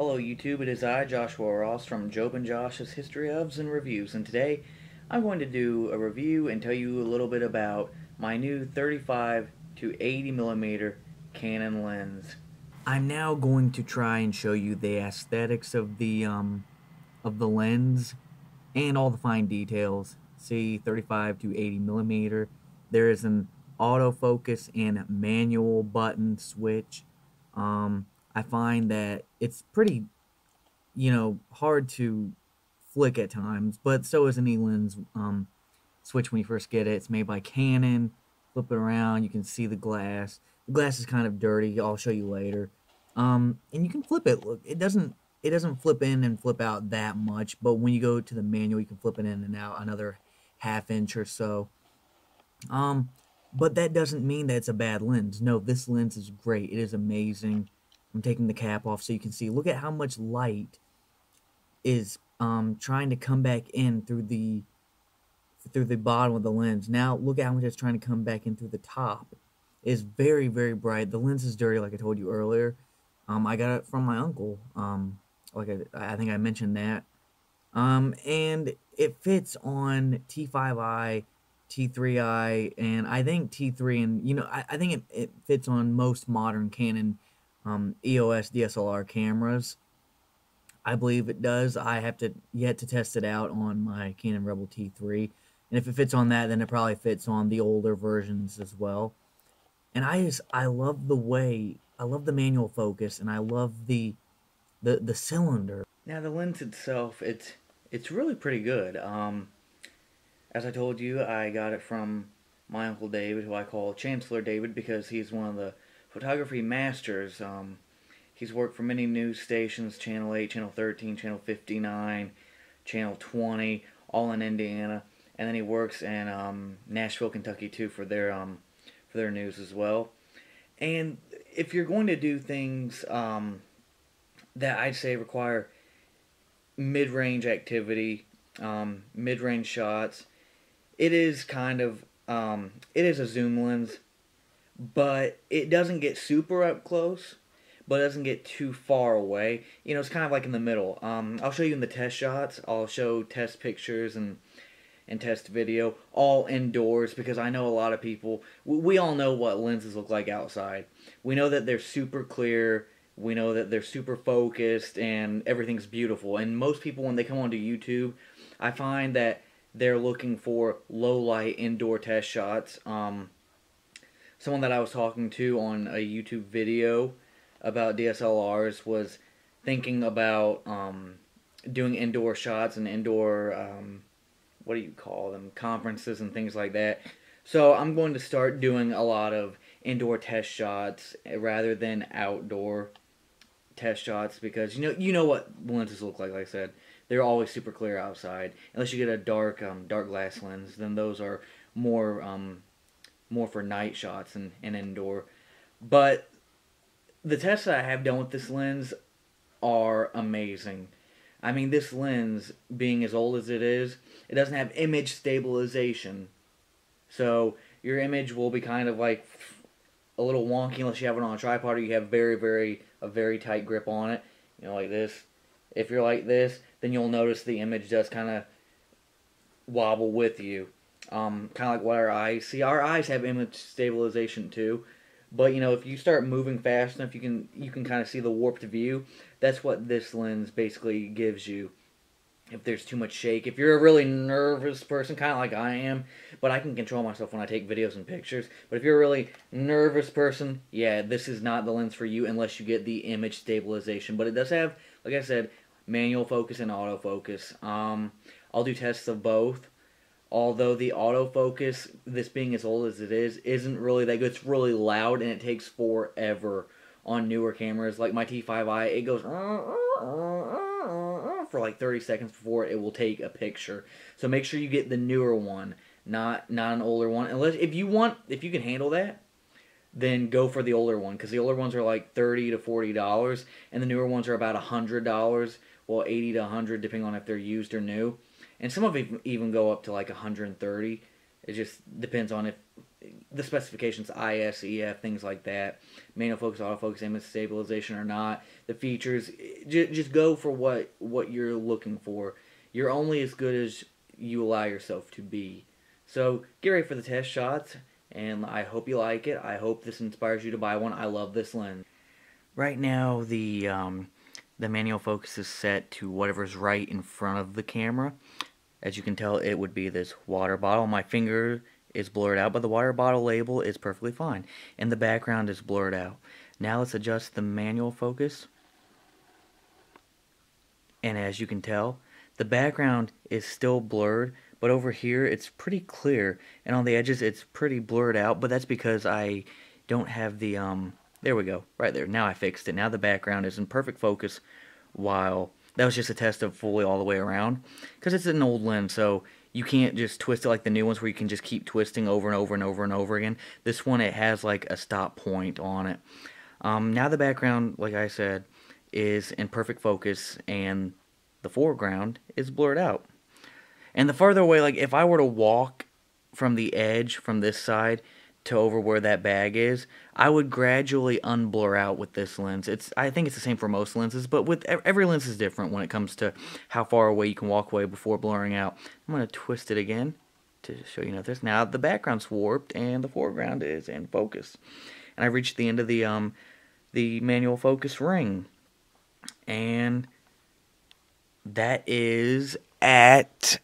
Hello YouTube, it is I, Joshua Ross from Job and Josh's History ofs and Reviews, and today I'm going to do a review and tell you a little bit about my new 35 to 80 millimeter Canon lens. I'm now going to try and show you the aesthetics of the lens and all the fine details. See, 35 to 80 millimeter. There is an autofocus and manual button switch. I find that it's pretty, hard to flick at times, but so is an E-lens switch when you first get it. It's made by Canon. Flip it around, you can see the glass. The glass is kind of dirty. I'll show you later. And you can flip it. Look, it doesn't flip in and flip out that much, but when you go to the manual, you can flip it in and out another half inch or so. But that doesn't mean that it's a bad lens. No, this lens is great. It is amazing. I'm taking the cap off so you can see. Look at how much light is trying to come back in through the bottom of the lens. Now look at how much it's trying to come back in through the top. It's very, very bright. The lens is dirty, like I told you earlier. I got it from my uncle. Like I think I mentioned that. And it fits on T5i, T3i, and I think T3, and I think it fits on most modern Canon EOS DSLR cameras. I believe it does. I have yet to test it out on my Canon Rebel T3, and if it fits on that, then it probably fits on the older versions as well. And I love the manual focus, and I love the cylinder. Now the lens itself, it's really pretty good. As I told you, I got it from my Uncle David, who I call Chancellor David because he's one of the photography masters. He's worked for many news stations, Channel 8, Channel 13, Channel 59, Channel 20, all in Indiana. And then he works in Nashville, Kentucky too for their news as well. And if you're going to do things that I'd say require mid-range activity, mid-range shots, it is kind of it is a zoom lens, but it doesn't get super up close, but it doesn't get too far away. It's kind of like in the middle. I'll show you in the test shots. I'll show test pictures and test video, all indoors, because I know a lot of people, we all know what lenses look like outside. We know that they're super clear, we know that they're super focused, and everything's beautiful. And most people, when they come onto YouTube, I find that they're looking for low-light indoor test shots. Someone that I was talking to on a YouTube video about DSLRs was thinking about doing indoor shots and indoor what do you call them, conferences and things like that. So I'm going to start doing a lot of indoor test shots rather than outdoor test shots, because you know what lenses look like I said. They're always super clear outside. Unless you get a dark glass lens, then those are more for night shots and indoor. But the tests that I have done with this lens are amazing. I mean, this lens, being as old as it is, it doesn't have image stabilization. So your image will be kind of like a little wonky unless you have it on a tripod or you have a very tight grip on it. Like this. If you're like this, then you'll notice the image does kind of wobble with you. Kind of like what our eyes see. Our eyes have image stabilization too. But if you start moving fast enough, you can kind of see the warped view. That's what this lens basically gives you. If there's too much shake, if you're a really nervous person, kind of like I am, but I can control myself when I take videos and pictures. But if you're a really nervous person, yeah, this is not the lens for you unless you get the image stabilization. But it does have, like I said, manual focus and autofocus. I'll do tests of both. Although the autofocus, this being as old as it is, isn't really that good. It's really loud and it takes forever on newer cameras. Like my T5i, it goes for like 30 seconds before it will take a picture. So make sure you get the newer one, not an older one. Unless if you can handle that, then go for the older one, because the older ones are like $30 to $40, and the newer ones are about $100. Well, 80 to 100 depending on if they're used or new. And some of them even go up to like 130. It just depends on the specifications, IS, EF, things like that, manual focus, autofocus, image stabilization or not, the features, just go for what you're looking for. You're only as good as you allow yourself to be. So get ready for the test shots, and I hope you like it. I hope this inspires you to buy one. I love this lens. Right now, the manual focus is set to whatever's right in front of the camera. As you can tell, it would be this water bottle. My finger is blurred out, but the water bottle label is perfectly fine. And the background is blurred out. Now let's adjust the manual focus. And as you can tell, the background is still blurred, but over here it's pretty clear. And on the edges it's pretty blurred out, but that's because I don't have the, there we go, right there. Now I fixed it. Now the background is in perfect focus, while that was just a test of fully all the way around, because it's an old lens, so you can't just twist it like the new ones where you can just keep twisting over and over and over and over again. This one, it has like a stop point on it. Now the background, like I said, is in perfect focus, and the foreground is blurred out. And the farther away, like if I were to walk from the edge from this side to over where that bag is, I would gradually unblur out with this lens. I think it's the same for most lenses, but with every lens is different when it comes to how far away you can walk away before blurring out. I'm going to twist it again to show you this. Now the background's warped and the foreground is in focus. And I reached the end of the manual focus ring. And that is at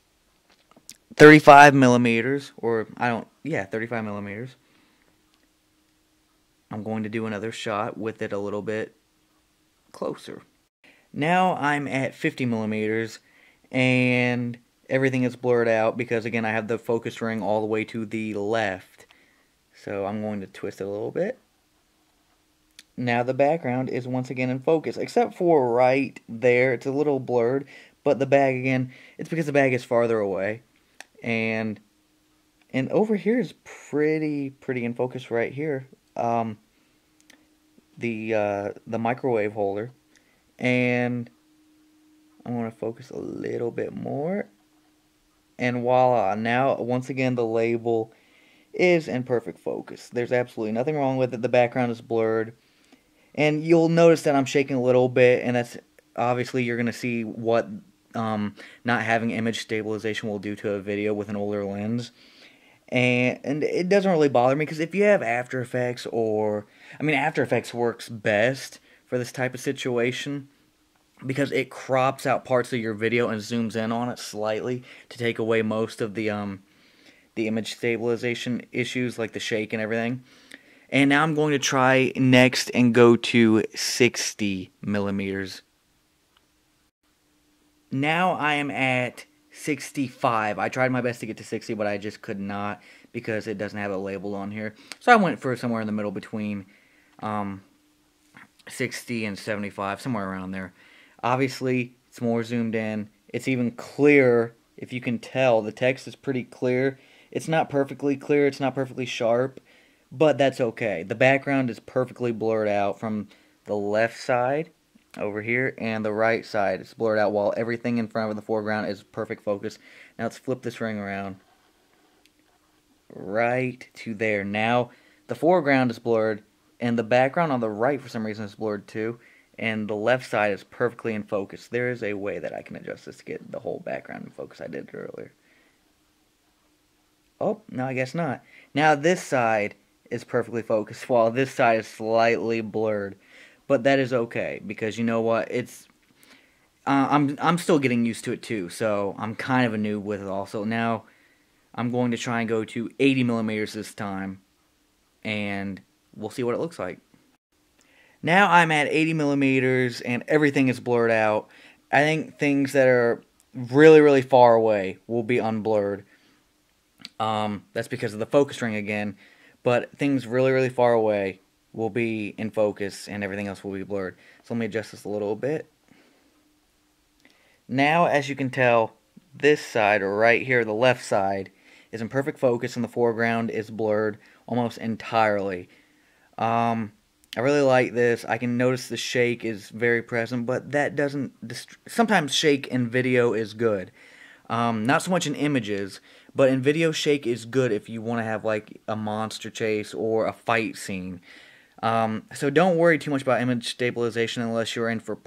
35 millimeters, or 35 millimeters. I'm going to do another shot with it a little bit closer. Now I'm at 50 millimeters, and everything is blurred out because, again, I have the focus ring all the way to the left. So I'm going to twist it a little bit. Now the background is once again in focus, except for right there. It's a little blurred, but the bag, again, it's because the bag is farther away. And over here is pretty in focus right here. The microwave holder, and I want to focus a little bit more, and voila! Now once again the label is in perfect focus. There's absolutely nothing wrong with it. The background is blurred, and you'll notice that I'm shaking a little bit, and that's obviously you're gonna see what not having image stabilization will do to a video with an older lens. And it doesn't really bother me, because if you have After Effects, After Effects works best for this type of situation because it crops out parts of your video and zooms in on it slightly to take away most of the image stabilization issues like the shake and everything. And now I'm going to try next and go to 60 millimeters. Now I am at 65. I tried my best to get to 60, but I just could not because it doesn't have a label on here. So I went for somewhere in the middle between 60 and 75, somewhere around there. Obviously, it's more zoomed in. It's even clearer. If you can tell, the text is pretty clear. It's not perfectly clear. It's not perfectly sharp, but that's okay. The background is perfectly blurred out from the left side over here, and the right side is blurred out, while everything in front of the foreground is perfect focus. Now let's flip this ring around right to there. Now the foreground is blurred, and the background on the right for some reason is blurred too, and the left side is perfectly in focus. There is a way that I can adjust this to get the whole background in focus. I did it earlier. Oh, no, I guess not. Now this side is perfectly focused, while this side is slightly blurred. But that is okay, because you know what? It's I'm still getting used to it too, so I'm kind of a noob with it also. Now I'm going to try and go to 80 millimeters this time, and we'll see what it looks like. Now I'm at 80 millimeters, and everything is blurred out. I think things that are really far away will be unblurred. That's because of the focus ring again, but things really far away will be in focus, and everything else will be blurred. So let me adjust this a little bit. Now, as you can tell, this side right here, the left side, is in perfect focus, and the foreground is blurred almost entirely. I really like this. I can notice the shake is very present, but that doesn't sometimes shake in video is good. Not so much in images, But in video, shake is good if you want to have like a monster chase or a fight scene. So don't worry too much about image stabilization unless you're in for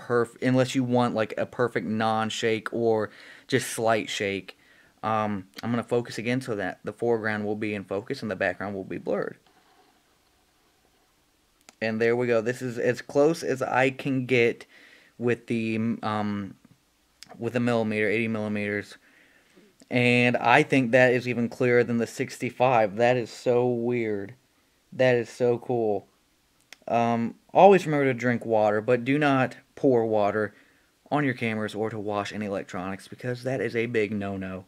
unless you want like a perfect non-shake or just slight shake. I'm gonna focus again so that the foreground will be in focus and the background will be blurred. And there we go. This is as close as I can get with the millimeter, 80 millimeters. And I think that is even clearer than the 65. That is so weird. That is so cool. Always remember to drink water, but do not pour water on your cameras or to wash any electronics because that is a big no-no.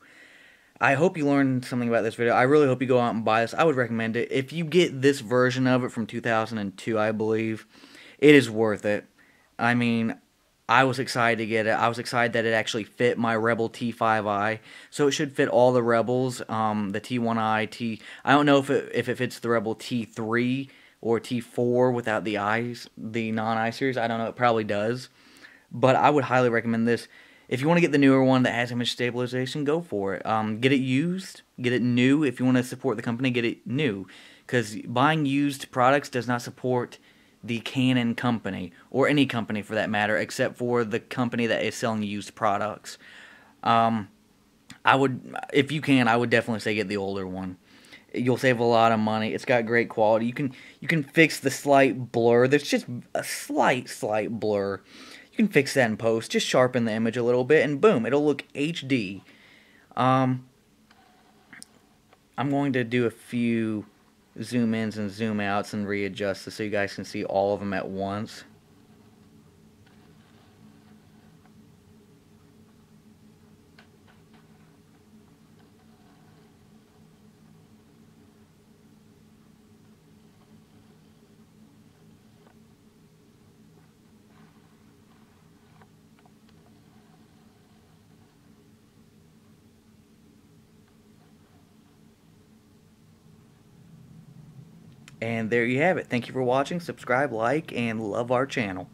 I hope you learned something about this video. I really hope you go out and buy this. I would recommend it. If you get this version of it from 2002, I believe, it is worth it. I mean, I was excited to get it. I was excited that it actually fit my Rebel T5i. So it should fit all the Rebels, the T1i, I don't know if it fits the Rebel T3 or T4 without the eyes, the non-eye series. I don't know. It probably does. But I would highly recommend this. If you want to get the newer one that has image stabilization, go for it. Get it used, get it new. If you want to support the company, get it new. Because buying used products does not support the Canon company, or any company for that matter, except for the company that is selling used products. I would, if you can, I would definitely say get the older one. You'll save a lot of money. It's got great quality. You can fix the slight blur. There's just a slight blur. You can fix that in post. Just sharpen the image a little bit, and boom, it'll look HD. I'm going to do a few zoom ins and zoom outs and readjust this so you guys can see all of them at once. And there you have it. Thank you for watching. Subscribe, like, and love our channel.